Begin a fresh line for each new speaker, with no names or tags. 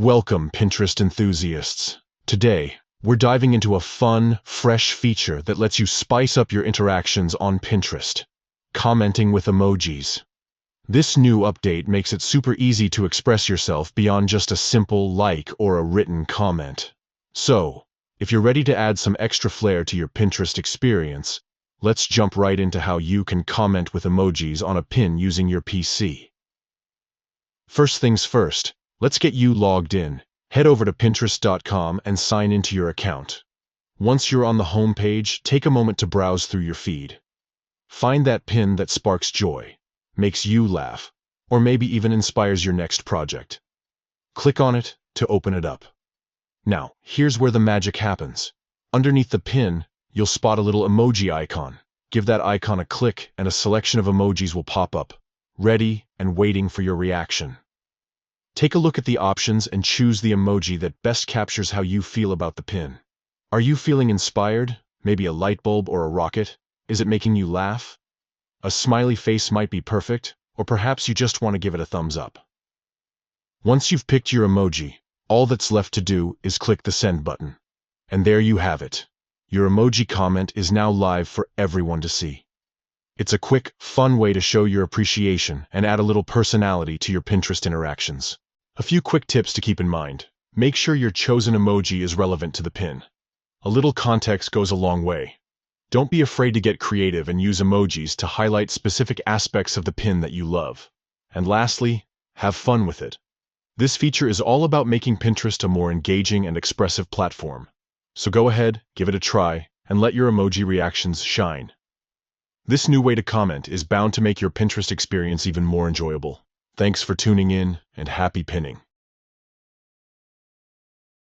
Welcome, Pinterest enthusiasts. Today, we're diving into a fun, fresh feature that lets you spice up your interactions on Pinterest: commenting with emojis. This new update makes it super easy to express yourself beyond just a simple like or a written comment. So, if you're ready to add some extra flair to your Pinterest experience, let's jump right into how you can comment with emojis on a pin using your PC. First things first, let's get you logged in. Head over to Pinterest.com and sign into your account. Once you're on the home page, take a moment to browse through your feed. Find that pin that sparks joy, makes you laugh, or maybe even inspires your next project. Click on it to open it up. Now, here's where the magic happens. Underneath the pin, you'll spot a little emoji icon. Give that icon a click and a selection of emojis will pop up, ready and waiting for your reaction. Take a look at the options and choose the emoji that best captures how you feel about the pin. Are you feeling inspired? Maybe a light bulb or a rocket? Is it making you laugh? A smiley face might be perfect, or perhaps you just want to give it a thumbs up. Once you've picked your emoji, all that's left to do is click the send button. And there you have it. Your emoji comment is now live for everyone to see. It's a quick, fun way to show your appreciation and add a little personality to your Pinterest interactions. A few quick tips to keep in mind. Make sure your chosen emoji is relevant to the pin. A little context goes a long way. Don't be afraid to get creative and use emojis to highlight specific aspects of the pin that you love. And lastly, have fun with it. This feature is all about making Pinterest a more engaging and expressive platform. So go ahead, give it a try, and let your emoji reactions shine. This new way to comment is bound to make your Pinterest experience even more enjoyable. Thanks for tuning in, and happy pinning.